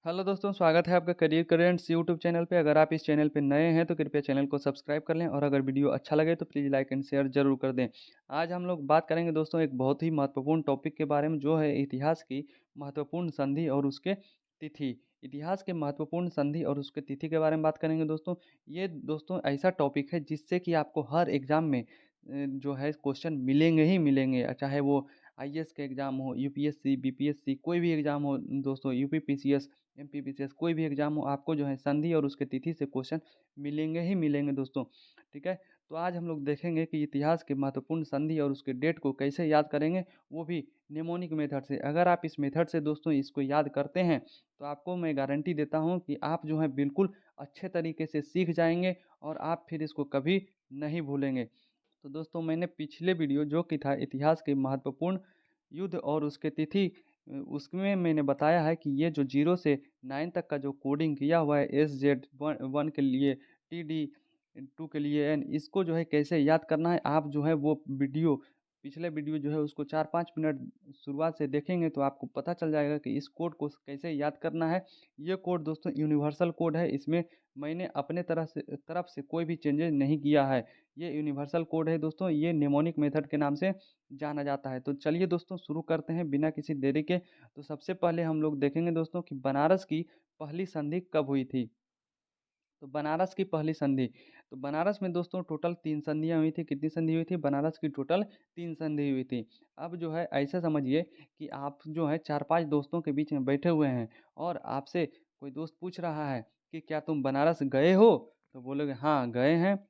Hello दोस्तों, स्वागत है आपका करियर करेंट्स यूट्यूब चैनल पे। अगर आप इस चैनल पे नए हैं तो कृपया चैनल को सब्सक्राइब कर लें और अगर वीडियो अच्छा लगे तो प्लीज़ लाइक एंड शेयर ज़रूर कर दें। आज हम लोग बात करेंगे दोस्तों एक बहुत ही महत्वपूर्ण टॉपिक के बारे में, जो है इतिहास की महत्वपूर्ण संधि और उसके तिथि। इतिहास के महत्वपूर्ण संधि और उसके तिथि के बारे में बात करेंगे दोस्तों। ये दोस्तों ऐसा टॉपिक है जिससे कि आपको हर एग्ज़ाम में जो है क्वेश्चन मिलेंगे ही मिलेंगे, चाहे वो आईएएस के एग्ज़ाम हो, यूपीएससी, बीपीएससी, कोई भी एग्ज़ाम हो दोस्तों, यूपीपीसीएस, एमपीपीसीएस, कोई भी एग्ज़ाम हो, आपको जो है संधि और उसके तिथि से क्वेश्चन मिलेंगे ही मिलेंगे दोस्तों। ठीक है? तो आज हम लोग देखेंगे कि इतिहास के महत्वपूर्ण संधि और उसके डेट को कैसे याद करेंगे, वो भी निमोनिक मेथड से। अगर आप इस मेथड से दोस्तों इसको याद करते हैं, तो आपको मैं गारंटी देता हूँ कि आप जो है बिल्कुल अच्छे तरीके से सीख जाएँगे और आप फिर इसको कभी नहीं भूलेंगे। तो दोस्तों मैंने पिछले वीडियो जो कि था इतिहास के महत्वपूर्ण युद्ध और उसके तिथि, उसमें मैंने बताया है कि ये जो 0 से 9 तक का जो कोडिंग किया हुआ है, SZ 1 के लिए, TD 2 के लिए N, इसको जो है कैसे याद करना है, आप जो है वो वीडियो, पिछले वीडियो जो है उसको 4-5 मिनट शुरुआत से देखेंगे तो आपको पता चल जाएगा कि इस कोड को कैसे याद करना है। ये कोड दोस्तों यूनिवर्सल कोड है, इसमें मैंने अपने तरफ से कोई भी चेंजेज़ नहीं किया है। ये यूनिवर्सल कोड है दोस्तों, ये निमोनिक मेथड के नाम से जाना जाता है। तो चलिए दोस्तों शुरू करते हैं बिना किसी देरी के। तो सबसे पहले हम लोग देखेंगे दोस्तों कि बनारस की पहली संधि कब हुई थी। तो बनारस की पहली संधि, तो बनारस में दोस्तों टोटल 3 संधियाँ हुई थी। कितनी संधि हुई थी? बनारस की टोटल 3 संधि हुई थी। अब जो है ऐसा समझिए कि आप जो है 4-5 दोस्तों के बीच में बैठे हुए हैं और आपसे कोई दोस्त पूछ रहा है कि क्या तुम बनारस गए हो? तो बोलोगे हाँ, गए हैं।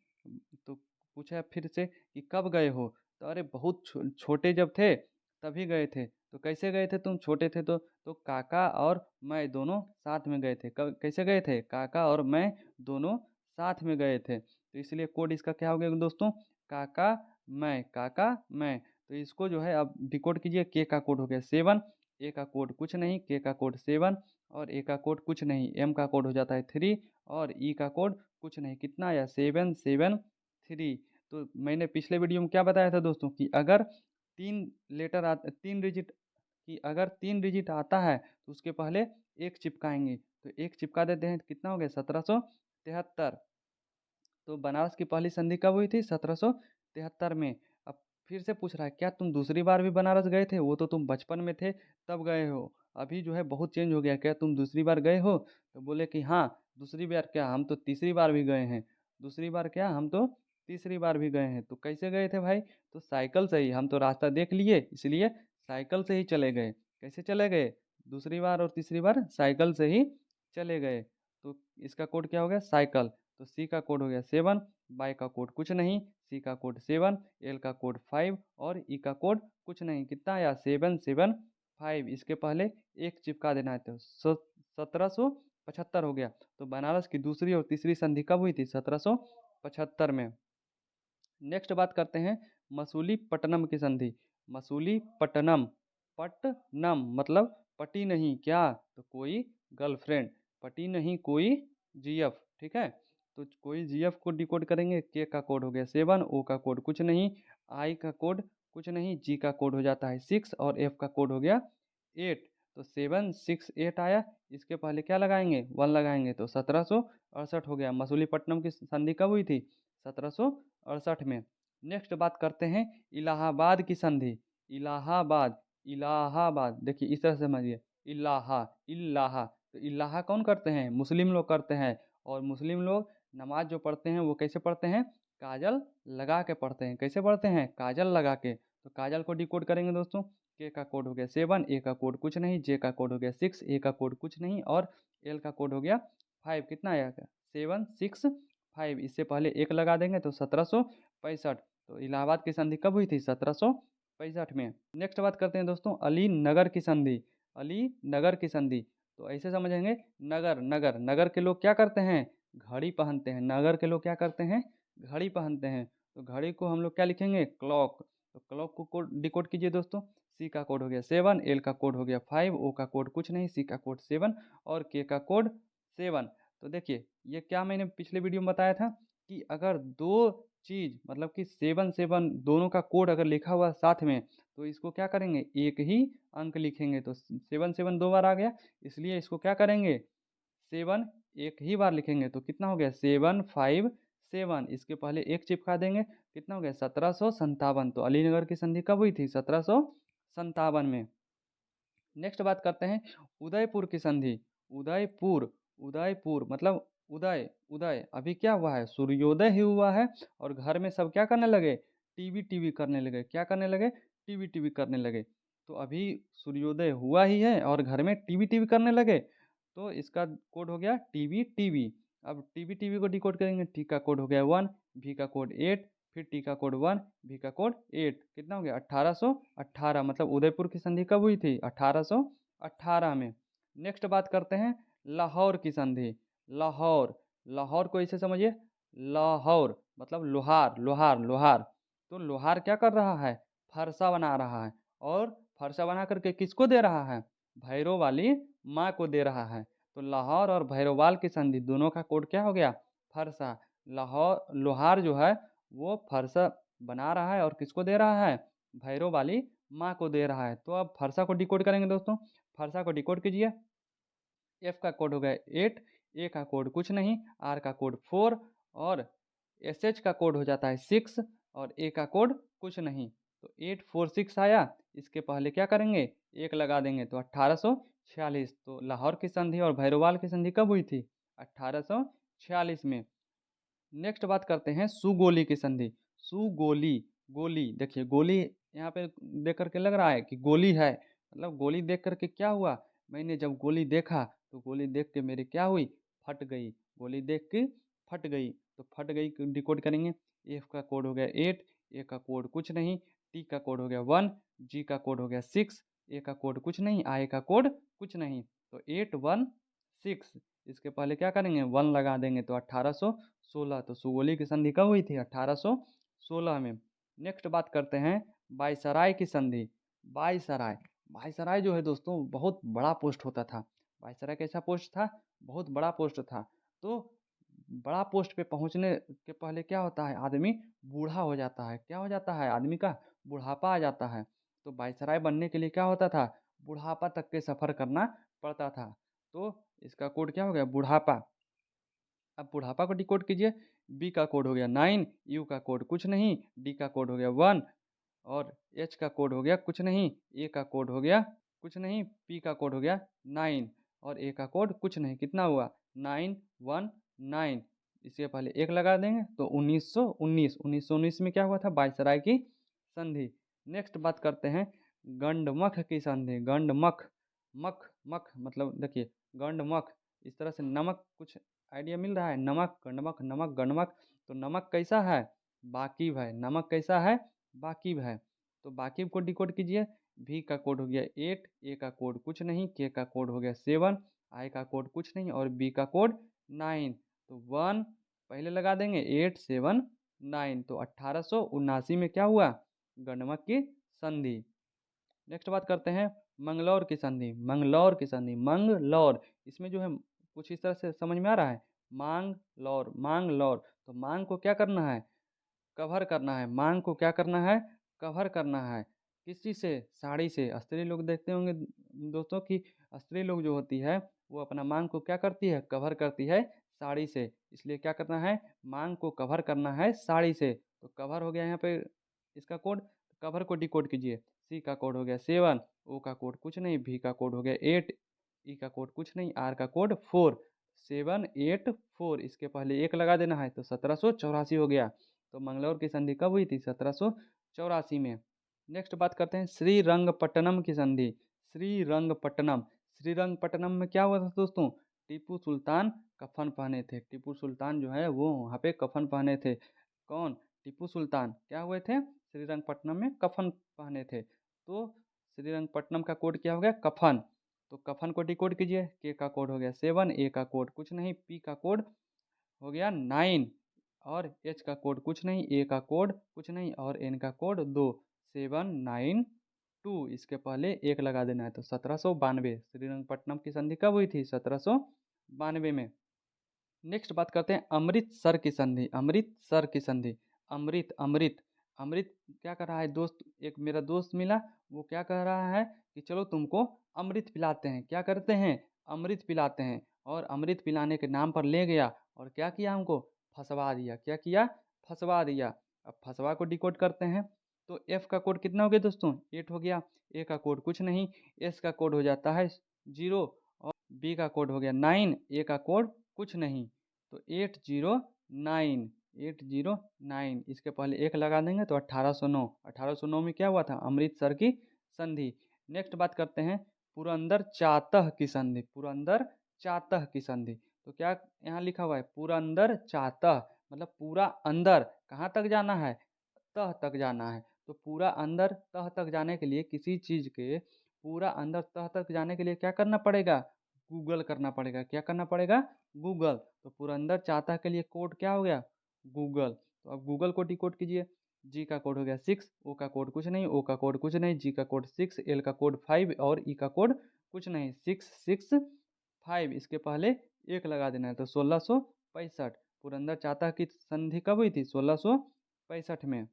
तो पूछा फिर से कि कब गए हो? तो अरे बहुत छोटे जब थे तभी गए थे। तो कैसे गए थे तुम छोटे थे तो? तो काका और मैं दोनों साथ में गए थे। कब कैसे गए थे? काका और मैं दोनों साथ में गए थे। तो इसलिए कोड इसका क्या हो गया दोस्तों? काका, मैं। तो इसको जो है अब डिकोड कीजिए। के का कोड हो गया 7, ए का कोड कुछ नहीं, के का कोड 7 और ए का कोड कुछ नहीं, एम का कोड हो जाता है 3 और ई का कोड कुछ नहीं। कितना आया? 773। तो मैंने पिछले वीडियो में क्या बताया था दोस्तों कि अगर 3 डिजिट कि अगर 3 डिजिट आता है तो उसके पहले 1 चिपकाएँगे। तो 1 चिपका देते हैं तो कितना हो गया? 1773। तो बनारस की पहली संधि कब हुई थी? 1773 में। अब फिर से पूछ रहा है क्या तुम दूसरी बार भी बनारस गए थे? वो तो तुम बचपन में थे तब गए हो। अभी जो है बहुत चेंज हो गया। क्या तुम दूसरी बार गए हो? तो बोले कि हाँ, दूसरी बार क्या, हम तो तीसरी बार भी गए हैं। दूसरी बार क्या, हम तो तीसरी बार भी गए हैं। तो कैसे गए थे भाई? तो साइकिल से ही। हम तो रास्ता देख लिए इसलिए साइकिल से ही चले गए। कैसे चले गए? दूसरी बार और तीसरी बार साइकिल से ही चले गए। तो इसका कोड क्या हो गया? साइकिल। तो सी का कोड हो गया 7, वाई का कोड कुछ नहीं, सी का कोड 7, एल का कोड 5 और ई का कोड कुछ नहीं। कितना आया? 775। इसके पहले एक चिपका देना है तो 1775 हो गया। तो बनारस की दूसरी और तीसरी संधि कब हुई थी? 1775 में। नेक्स्ट बात करते हैं मसूलीपट्टनम की संधि। मसूलीपट्टनम, पट्टनम मतलब पटी नहीं क्या? तो कोई गर्लफ्रेंड, पटी नहीं कोई जीएफ। ठीक है? तो कोई जीएफ को डिकोड करेंगे। के का कोड हो गया 7, ओ का कोड कुछ नहीं, आई का कोड कुछ नहीं, जी का कोड हो जाता है 6 और एफ का कोड हो गया 8। तो 768 आया। इसके पहले क्या लगाएंगे? 1 लगाएंगे तो 1768 हो गया। मसूलीपट्टनम की संधि कब हुई थी? 1768 में। नेक्स्ट बात करते हैं इलाहाबाद की संधि। इलाहाबाद, इलाहाबाद देखिए इस तरह से समझिए। इलाहा, इल्लाहा। तो इल्लाहा कौन करते हैं? मुस्लिम लोग करते हैं। और मुस्लिम लोग नमाज जो पढ़ते हैं वो कैसे पढ़ते हैं? काजल लगा के पढ़ते हैं। कैसे पढ़ते हैं? काजल लगा के। तो काजल को डिकोड करेंगे दोस्तों। के का कोड हो गया 7, ए का कोड कुछ नहीं, जे का कोड हो गया 6, ए का कोड कुछ नहीं और एल का कोड हो गया 5। कितना आया? 765। इससे पहले एक लगा देंगे तो 1765। तो इलाहाबाद की संधि कब हुई थी? 1765 में। नेक्स्ट बात करते हैं दोस्तों अली नगर की संधि। अली नगर की संधि, तो ऐसे समझेंगे। नगर, नगर, नगर के लोग क्या करते हैं? घड़ी पहनते हैं। नगर के लोग क्या करते हैं? घड़ी पहनते हैं। तो घड़ी को हम लोग क्या लिखेंगे? क्लॉक। तो क्लॉक को कोड डिकोड कीजिए दोस्तों। सी का कोड हो गया 7, एल का कोड हो गया 5, ओ का कोड कुछ नहीं, सी का कोड 7 और के का कोड 7। तो देखिए ये क्या मैंने पिछले वीडियो में बताया था कि अगर 2 चीज़, मतलब कि 7 दोनों का कोड अगर लिखा हुआ है साथ में, तो इसको क्या करेंगे, एक ही अंक लिखेंगे। तो 7 दो बार आ गया, इसलिए इसको क्या करेंगे, 7 एक ही बार लिखेंगे। तो कितना हो गया, 757, इसके पहले एक चिपका देंगे, कितना हो गया, 1757। तो अलीनगर की संधि कब हुई थी, 1757 में। नेक्स्ट बात करते हैं उदयपुर की संधि। उदयपुर, उदयपुर मतलब उदय, उदय अभी क्या हुआ है, सूर्योदय ही हुआ है, और घर में सब क्या करने लगे, टीवी टीवी करने लगे। क्या करने लगे, टीवी टीवी करने लगे। तो अभी सूर्योदय हुआ ही है और घर में टीवी टीवी करने लगे, तो इसका कोड हो गया टीवी टीवी। अब टीवी टीवी को डिकोड करेंगे, टी का कोड हो गया 1, भी का कोड 8, फिर टी का कोड 1, भी का कोड 8, कितना हो गया, 1818। मतलब उदयपुर की संधि कब हुई थी, 1818 में। नेक्स्ट बात करते हैं लाहौर की संधि। लाहौर, लाहौर को इसे समझिए, लाहौर मतलब लोहार, लोहार, लोहार। तो लोहार क्या कर रहा है, फरसा बना रहा है, और फरसा बना करके किसको दे रहा है, भैरव वाली माँ को दे रहा है। तो लाहौर और भैरववाल की संधि दोनों का कोड क्या हो गया, फरसा। लाहौर, लोहार जो है वो फरसा बना रहा है और किसको दे रहा है, भैरव वाली माँ को दे रहा है। तो अब फरसा को डिकोड करेंगे दोस्तों। फरसा को डिकोड कीजिए। एफ का कोड हो गया 8, ए का कोड कुछ नहीं, आर का कोड 4, और एस एच का कोड हो जाता है 6, और ए का कोड कुछ नहीं। तो 846 आया, इसके पहले क्या करेंगे, एक लगा देंगे, तो 1846। तो लाहौर की संधि और भैरववाल की संधि कब हुई थी, 1846 में। नेक्स्ट बात करते हैं सुगोली की संधि। सुगोली, गोली देखिए, गोली यहाँ पे देख करके लग रहा है कि गोली है, मतलब गोली देख करके क्या हुआ, मैंने जब गोली देखा तो गोली देख के मेरी क्या हुई, फट गई। गोली देख के फट गई, तो फट गई डिकोड करेंगे। एफ का कोड हो गया 8, ए का कोड कुछ नहीं, टी का कोड हो गया 1, जी का कोड हो गया 6, ए का कोड कुछ नहीं, आई का कोड कुछ नहीं। तो 816, इसके पहले क्या करेंगे, 1 लगा देंगे, तो 1816। तो सुगोली की संधि कब हुई थी, 1816 में। नेक्स्ट बात करते हैं वायसराय की संधि। वायसराय, वायसराय जो है दोस्तों बहुत बड़ा पोस्ट होता था। वायसराय कैसा पोस्ट था, बहुत बड़ा पोस्ट था। तो बड़ा पोस्ट पे पहुंचने के पहले क्या होता है, आदमी बूढ़ा हो जाता है। क्या हो जाता है, आदमी का बुढ़ापा आ जाता है। तो वायसराय बनने के लिए क्या होता था, बुढ़ापा तक के सफ़र करना पड़ता था। तो इसका कोड क्या हो गया, बुढ़ापा। अब बुढ़ापा को डिकोड कीजिए। बी का कोड हो गया 9, यू का कोड कुछ नहीं, डी का कोड हो गया 1, और एच का कोड हो गया कुछ नहीं, ए का कोड हो गया कुछ नहीं, पी का कोड हो गया 9, और ए का कोड कुछ नहीं। कितना हुआ, 919। इसके पहले एक लगा देंगे, तो 1919। 1919 में क्या हुआ था, वायसराय की संधि। नेक्स्ट बात करते हैं गंडमख की संधि। गंडमख, मख, मख मतलब देखिए, गंडमख, इस तरह से नमक, कुछ आइडिया मिल रहा है, नमक, गंडमख, नमक, गंडमख। तो नमक कैसा है, बाकिब है। नमक कैसा है, बाकिब है। तो बाकिब को डिकोड कीजिए। भी का कोड हो गया 8, ए का कोड कुछ नहीं, के का कोड हो गया 7, आई का कोड कुछ नहीं, और बी का कोड 9। तो 1 पहले लगा देंगे, 879। तो 1879 में क्या हुआ, गंडमक की संधि। नेक्स्ट बात करते हैं मंगलौर की संधि। मंगलौर की संधि, मंगलौर, इसमें जो है कुछ इस तरह से समझ में आ रहा है, मांग लौर, मांग लौर। तो मांग को क्या करना है, कवर करना है। मांग को क्या करना है, कवर करना है। किसी से, साड़ी से। स्त्री लोग देखते होंगे दोस्तों कि स्त्री लोग जो होती है वो अपना मांग को क्या करती है, कवर करती है साड़ी से। इसलिए क्या करना है, मांग को कवर करना है साड़ी से। तो कवर हो गया यहाँ पे इसका कोड। कवर को डिकोड कीजिए। सी का कोड हो गया 7, ओ का कोड कुछ नहीं, भी का कोड हो गया 8, ई का कोड कुछ नहीं, आर का कोड 4, 784। इसके पहले एक लगा देना है, तो 1784 हो गया। तो मंगलौर की संधि कब हुई थी, 1784 में। नेक्स्ट बात करते हैं श्रीरंगपट्टनम की संधि। श्रीरंगपट्टनम, श्रीरंगपट्टनम में क्या हुआ था दोस्तों, टीपू सुल्तान कफन पहने थे। टीपू सुल्तान जो है वो वहाँ पे कफन पहने थे। कौन, टीपू सुल्तान क्या हुए थे, श्रीरंगपट्टनम में कफन पहने थे। तो श्रीरंगपट्टनम का कोड क्या हो गया, कफन। तो कफन को डिकोड कीजिए। के का कोड हो गया 7, ए का कोड कुछ नहीं, पी का कोड हो गया 9, और एच का कोड कुछ नहीं, ए का कोड कुछ नहीं, और एन का कोड 2, 792। इसके पहले एक लगा देना है, तो 1792। श्रीरंगपट्टनम की संधि कब हुई थी, 1792 में। नेक्स्ट बात करते हैं अमृतसर की संधि। अमृतसर की संधि, अमृत अमृत अमृत क्या कर रहा है दोस्त, एक मेरा दोस्त मिला, वो क्या कह रहा है कि चलो तुमको अमृत पिलाते हैं। क्या करते हैं, अमृत पिलाते हैं। और अमृत पिलाने के नाम पर ले गया और क्या किया, हमको फंसवा दिया। क्या किया, फंसवा दिया। अब फंसवा को डिकोड करते हैं तो एफ का कोड कितना हो गया दोस्तों, 8 हो गया। ए का कोड कुछ नहीं, एस का कोड हो जाता है 0 और बी का कोड हो गया 9, ए का कोड कुछ नहीं। तो 809, 809 इसके पहले एक लगा देंगे तो 1809। 1809 में क्या हुआ था, अमृतसर की संधि। नेक्स्ट बात करते हैं पुरंदर चातह की संधि। पुरंदर चातह की संधि, तो क्या यहाँ लिखा हुआ है, पुरंदर चातह मतलब पूरा अंदर, कहाँ तक जाना है, तह तक जाना है। तो पूरा अंदर तह तक जाने के लिए, किसी चीज के पूरा अंदर तह तक जाने के लिए क्या करना पड़ेगा, गूगल करना पड़ेगा। क्या करना पड़ेगा, गूगल। तो पुरंदर चातह के लिए कोड क्या हो गया, गूगल। तो अब गूगल को डिकोड कीजिए। जी का कोड हो गया 6, ओ का कोड कुछ नहीं, ओ का कोड कुछ नहीं, जी का कोड 6, एल का कोड 5 और ई का कोड कुछ नहीं। 665 इसके पहले एक लगा देना है तो 1665। पुरंदर चातह की संधि कब हुई थी, 1665 में।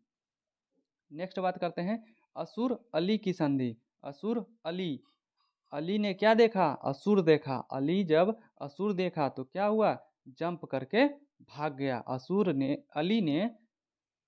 नेक्स्ट बात करते हैं असुर अली की संधि। असुर अली, अली ने क्या देखा, असुर देखा। अली जब असुर देखा तो क्या हुआ, जंप करके भाग गया। असुर ने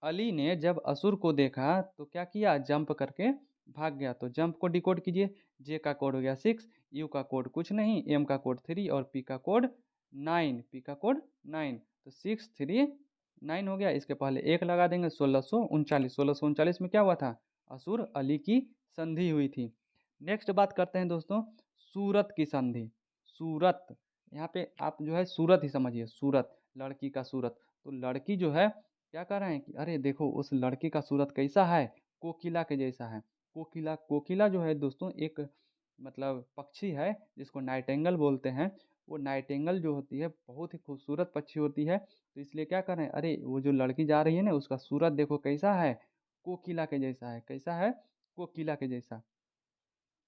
अली ने जब असुर को देखा तो क्या किया, जंप करके भाग गया। तो जंप को डिकोड कीजिए। जे का कोड हो गया 6, यू का कोड कुछ नहीं, एम का कोड 3 और पी का कोड 9। पी का कोड 9, तो 639 हो गया। इसके पहले एक लगा देंगे, 1639। 1639 में क्या हुआ था, असुर अली की संधि हुई थी। नेक्स्ट बात करते हैं दोस्तों सूरत की संधि। सूरत, यहाँ पे आप जो है सूरत ही समझिए, सूरत लड़की का सूरत। तो लड़की जो है क्या कर रहे हैं कि अरे देखो उस लड़की का सूरत कैसा है, कोकिला के जैसा है। कोकिला, कोकिला जो है दोस्तों एक मतलब पक्षी है जिसको नाइटेंगल बोलते हैं। वो नाइटेंगल जो होती है बहुत ही खूबसूरत पक्षी होती है। तो इसलिए क्या कर रहे हैं, अरे वो जो लड़की जा रही है ना उसका सूरत देखो कैसा है, कोकिला के जैसा है। कैसा है, कोकिला के जैसा।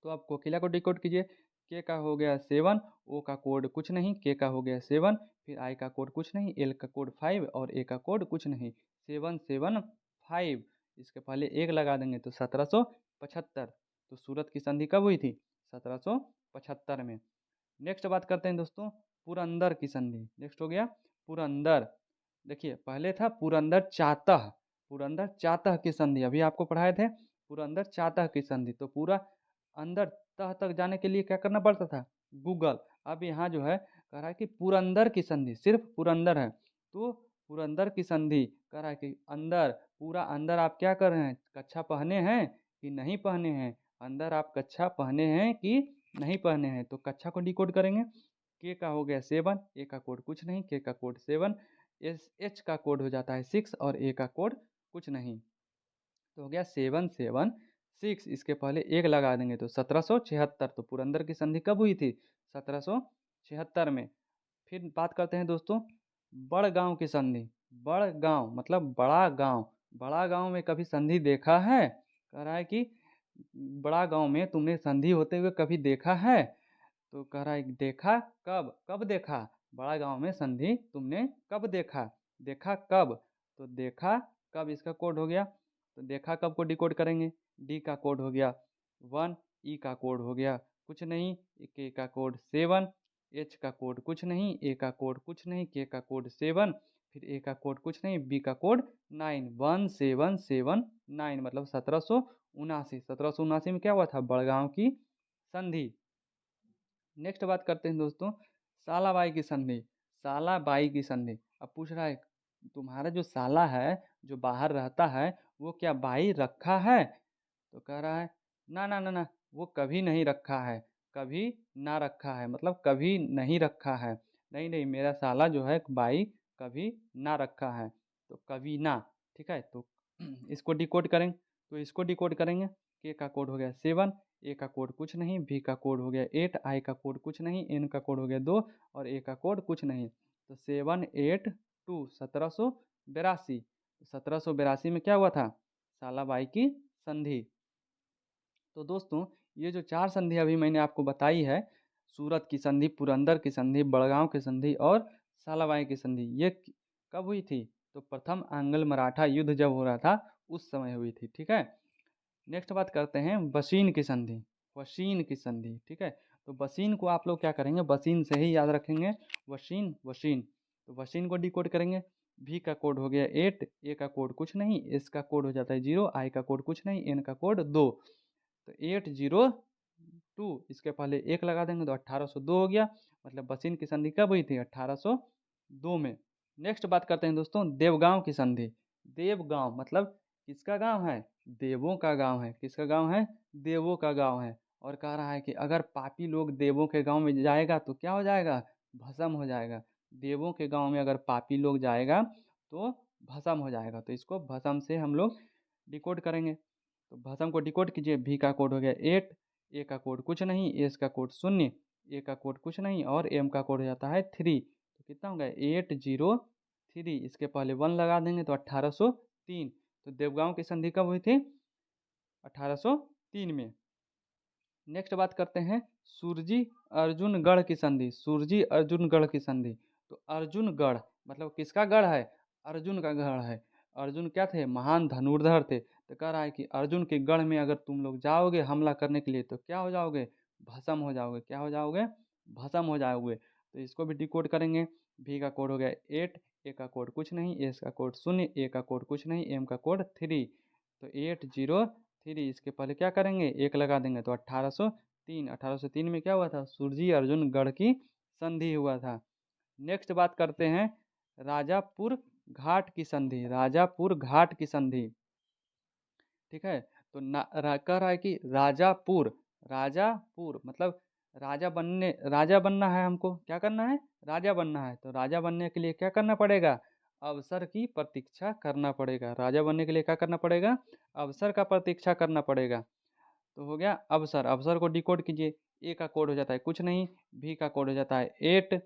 तो आप कोकिला को डिकोड कीजिए। के का हो गया 7, ओ का कोड कुछ नहीं, के का हो गया 7, फिर आई का कोड कुछ नहीं, एल का कोड 5 और ए का कोड कुछ नहीं। 775 इसके पहले एक लगा देंगे तो 1775। तो सूरत की संधि कब हुई थी, 1775 में। नेक्स्ट बात करते हैं दोस्तों पुरंदर की संधि। नेक्स्ट हो गया पुरंदर। देखिए पहले था पुरंदर चातह। पुरंदर चातह की संधि अभी आपको पढ़ाए थे, पुरंदर चातह की संधि। तो पूरा अंदर तह तक जाने के लिए क्या करना पड़ता था, गूगल। अब यहाँ जो है कह रहा है कि पुरंदर की संधि, सिर्फ पुरंदर है। तो पुरंदर की संधि कह रहा है कि अंदर, पूरा अंदर आप क्या कर रहे हैं, कच्छा पहने हैं कि नहीं पहने हैं। अंदर आप कच्छा पहने हैं कि नहीं पहने हैं। तो कच्छा को डिकोड करेंगे। के का हो गया 7, ए का कोड कुछ नहीं, के का कोड 7, एच का कोड हो जाता है 6 और ए का कोड कुछ नहीं। तो हो गया 776। इसके पहले एक लगा देंगे तो 1776। तो पुरंदर की संधि कब हुई थी, 1776 में। फिर बात करते हैं दोस्तों बड़गांव की संधि। बड़गांव मतलब बड़ा गांव। बड़ा गांव में कभी संधि देखा है, कह रहा है कि बड़ा गांव में तुमने संधि होते हुए कभी देखा है। तो कह रहा है कि देखा कब, कब देखा, बड़ा गांव में संधि तुमने कब देखा, देखा कब। तो देखा कब इसका कोड हो गया। तो देखा कब को डिकोड करेंगे। डी का कोड हो गया 1, ई का कोड हो गया कुछ नहीं, के का कोड 7, एच का कोड कुछ नहीं, ए का कोड कुछ नहीं, के का कोड 7, फिर ए का कोड कुछ नहीं, बी का कोड 9। 1779 मतलब 1779। 1779 में क्या हुआ था, बड़गांव की संधि। नेक्स्ट बात करते हैं दोस्तों सालाबाई की संधि। सालाबाई की संधि, अब पूछ रहा है तुम्हारा जो साला है जो बाहर रहता है वो क्या बाई रखा है। तो कह रहा है ना ना ना ना, वो कभी नहीं रखा है। कभी ना रखा है मतलब कभी नहीं रखा है। नहीं नहीं, मेरा साला जो है बाई कभी ना रखा है। तो कभी ना, ठीक है। तो इसको डिकोड करेंगे। तो इसको डिकोड करेंगे। के का कोड हो गया 7, ए का कोड कुछ नहीं, बी का कोड हो गया 8, आई का कोड कुछ नहीं, एन का कोड हो गया 2 और ए का कोड कुछ नहीं। तो 782 1782। 1782 में क्या हुआ था, सालाबाई की संधि। तो दोस्तों ये जो चार संधि अभी मैंने आपको बताई है, सूरत की संधि, पुरंदर की संधि, बड़गांव की संधि और सालाबाई की संधि, ये कब हुई थी, तो प्रथम आंग्ल मराठा युद्ध जब हो रहा था उस समय हुई थी। ठीक है, नेक्स्ट बात करते हैं वशीन की संधि। वशीन की संधि, ठीक है, तो वशीन को आप लोग क्या करेंगे, वशीन से ही याद रखेंगे। वशीन वशीन, तो वशीन को डिकोड करेंगे। वी का कोड हो गया 8, ए का कोड कुछ नहीं, एस का कोड हो जाता है 0, आई का कोड कुछ नहीं, एन का कोड 2। तो 802, इसके पहले 1 लगा देंगे तो 1802 हो गया। मतलब वशीन की संधि कब हुई थी, 1802 में। नेक्स्ट बात करते हैं दोस्तों देवगांव की संधि। देवगांव मतलब किसका गांव है, देवों का गांव है। किसका गांव है, देवों का गांव है। और कह रहा है कि अगर पापी लोग देवों के गांव में जाएगा तो क्या हो जाएगा, भस्म हो जाएगा। देवों के गांव में अगर पापी लोग जाएगा तो भस्म हो जाएगा। तो इसको भस्म से हम लोग डिकोड करेंगे। तो भस्म को डिकोड कीजिए। भी का कोड हो गया 8, ए का कोड कुछ नहीं, एस का कोड 0, ए का कोड कुछ नहीं, और एम का कोड हो जाता है 3। तो कितना हो गया 803, इसके पहले 1 लगा देंगे तो 1803। तो देवगांव की संधि कब हुई थी, 1803 में। नेक्स्ट बात करते हैं सुरजी अर्जुनगढ़ की संधि। सुरजी अर्जुनगढ़ की संधि, तो अर्जुनगढ़ मतलब किसका गढ़ है, अर्जुन का गढ़ है। अर्जुन क्या थे, महान धनुर्धर थे। तो कह रहा है कि अर्जुन के गढ़ में अगर तुम लोग जाओगे हमला करने के लिए तो क्या हो जाओगे, भस्म हो जाओगे। क्या हो जाओगे, भस्म हो जाओगे। तो इसको भी डिकोड करेंगे। भी का कोड हो गया 8, ए का कोड कुछ नहीं, एस का कोड 0, ए का कोड कुछ नहीं, एम का कोड 3। तो 803, इसके पहले क्या करेंगे, 1 लगा देंगे तो 1803। 1803 में क्या हुआ था, सुरजी अर्जुनगढ़ की संधि हुआ था। नेक्स्ट बात करते हैं राजापुर घाट की संधि। राजापुर घाट की संधि, ठीक है, तो कह रहा है कि राजापुर, राजापुर मतलब राजा बनना है हमको। क्या करना है, राजा बनना है। तो राजा बनने के लिए क्या करना पड़ेगा, अवसर की प्रतीक्षा करना पड़ेगा। राजा बनने के लिए क्या करना पड़ेगा, अवसर का प्रतीक्षा करना पड़ेगा। तो हो गया अवसर। अवसर को डिकोड कीजिए। ए का कोड हो जाता है कुछ नहीं, भी का कोड हो जाता है 8,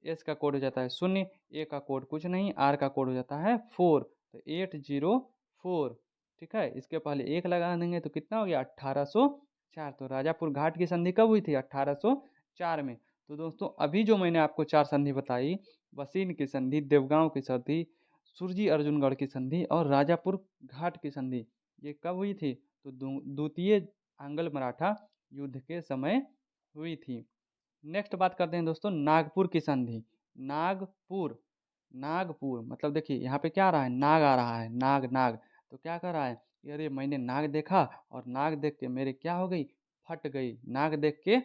एस का कोड हो जाता है 0, ए का कोड कुछ नहीं, आर का कोड हो जाता है 4। तो 804, ठीक है, इसके पहले 1 लगा देंगे तो कितना हो गया 1804। तो राजापुर घाट की संधि कब हुई थी, 1804 में। तो दोस्तों अभी जो मैंने आपको 4 संधि बताई, वसीन की संधि, देवगांव की संधि, सुरजी अर्जुनगढ़ की संधि और राजापुर घाट की संधि, ये कब हुई थी, तो द्वितीय आंग्ल मराठा युद्ध के समय हुई थी। नेक्स्ट बात करते हैं दोस्तों नागपुर की संधि। नागपुर, नागपुर मतलब देखिए यहाँ पे क्या आ रहा है, नाग आ रहा है, नाग नाग। तो क्या कर रहा है कि अरे मैंने नाग देखा और नाग देख के मेरे क्या हो गई, फट गई। नाग देख के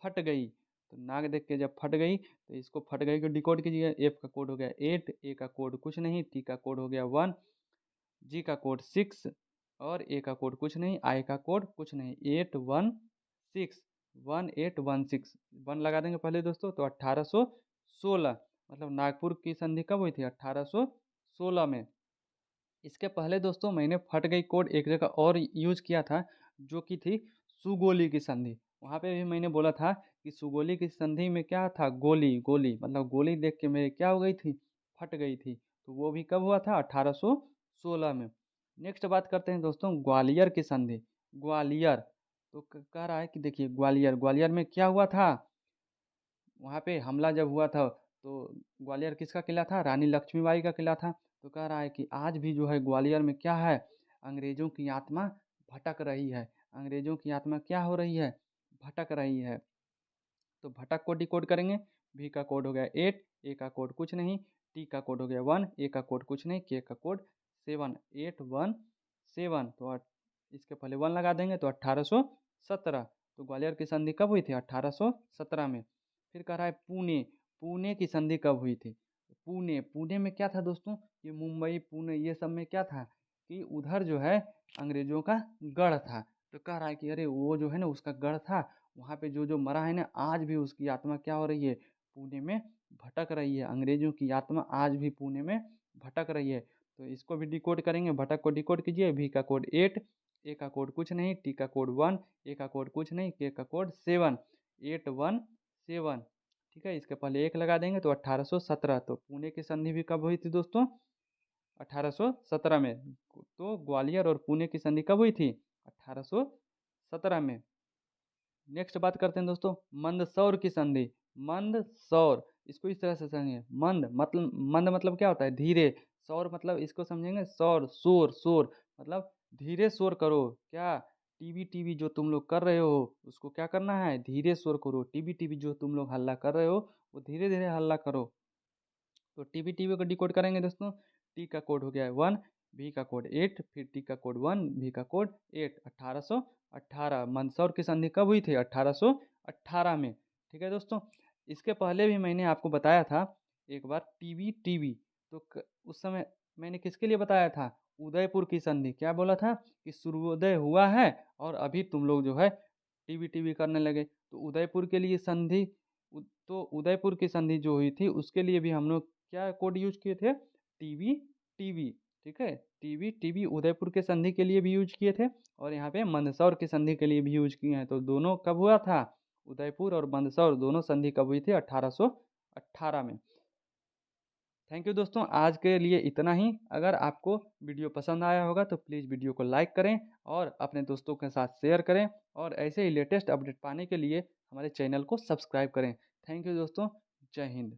फट गई। तो नाग देख के जब फट गई तो इसको फट गई को डिकोड कीजिए। एफ का कोड हो गया 8, ए का कोड कुछ नहीं, टी का कोड हो गया 1, जी का कोड 6 और ए का कोड कुछ नहीं, आई का कोड कुछ नहीं, 816, 1816। 1 लगा देंगे पहले दोस्तों तो 1816। मतलब नागपुर की संधि कब हुई थी, 1816 में। इसके पहले दोस्तों मैंने फट गई कोड एक जगह और यूज किया था, जो कि थी सुगोली की संधि। वहाँ पे भी मैंने बोला था कि सुगोली की संधि में क्या था, गोली, गोली मतलब गोली देख के मेरे क्या हो गई थी, फट गई थी। तो वो भी कब हुआ था, 1816 में। नेक्स्ट बात करते हैं दोस्तों ग्वालियर की संधि। ग्वालियर, तो कह रहा है कि देखिए ग्वालियर, ग्वालियर में क्या हुआ था, वहाँ पे हमला जब हुआ था तो ग्वालियर किसका किला था, रानी लक्ष्मीबाई का किला था। तो कह रहा है कि आज भी जो है ग्वालियर में क्या है, अंग्रेजों की आत्मा भटक रही है। अंग्रेजों की आत्मा क्या हो रही है, भटक रही है। तो भटक को डिकोड करेंगे। भी का कोड हो गया 8, ए का कोड कुछ नहीं, टी का कोड हो गया 1, ए का कोड कुछ नहीं, के का कोड 7, 817। तो इसके पहले 1 लगा देंगे तो 1817। तो ग्वालियर की संधि कब हुई थी, 1817 में। फिर कह रहा है पुणे, पुणे की संधि कब हुई थी। पुणे, पुणे में क्या था दोस्तों, ये मुंबई पुणे ये सब में क्या था कि उधर जो है अंग्रेजों का गढ़ था। तो कह रहा है कि अरे वो जो है ना उसका गढ़ था, वहाँ पे जो जो मरा है ना आज भी उसकी आत्मा क्या हो रही है, पुणे में भटक रही है। अंग्रेजों की आत्मा आज भी पुणे में भटक रही है। तो इसको भी डिकोड करेंगे। भटक को डिकोड कीजिए। भी का कोड 8, ए का कोड कुछ नहीं, टी का कोड 1, ए का कोड कुछ नहीं, के का कोड 7, 817। ठीक है, इसके पहले 1 लगा देंगे तो 1817। तो पुणे की संधि भी कब हुई थी दोस्तों, 1817 में। तो ग्वालियर और पुणे की संधि कब हुई थी, 1817 में। नेक्स्ट बात करते हैं दोस्तों मंदसौर की संधि। मंदसौर, इसको इस तरह से समझिए। मंद मतलब क्या होता है, धीरे। सौर मतलब इसको समझेंगे, सौर शोर शोर मतलब धीरे शोर करो। क्या? टीवी टीवी जो तुम लोग कर रहे हो उसको क्या करना है, धीरे शोर करो। टीवी टीवी जो तुम लोग हल्ला कर रहे हो वो धीरे धीरे हल्ला करो। तो टीवी टीवी को डिकोड करेंगे दोस्तों। टी का कोड हो गया है 1, भी का कोड 8, फिर टी का कोड 1, भी का कोड 8। 1818 मंदसौर की संधि कब हुई थी? 1818 में। ठीक है दोस्तों। इसके पहले भी मैंने आपको बताया था एक बार टीवी टीवी। तो उस समय मैंने किसके लिए बताया था? उदयपुर की संधि। क्या बोला था? कि सूर्योदय हुआ है और अभी तुम लोग जो है टीवी टीवी करने लगे। तो उदयपुर के लिए संधि, तो उदयपुर की संधि जो हुई थी उसके लिए भी हम लोग क्या कोड यूज किए थे? TV TV. ठीक है, टीवी टीवी उदयपुर के संधि के लिए भी यूज किए थे और यहाँ पे मंदसौर की संधि के लिए भी यूज किए हैं। तो दोनों कब हुआ था? उदयपुर और मंदसौर दोनों संधि कब हुई थी? 1818 में। थैंक यू दोस्तों, आज के लिए इतना ही। अगर आपको वीडियो पसंद आया होगा तो प्लीज़ वीडियो को लाइक करें और अपने दोस्तों के साथ शेयर करें और ऐसे ही लेटेस्ट अपडेट पाने के लिए हमारे चैनल को सब्सक्राइब करें। थैंक यू दोस्तों। जय हिंद।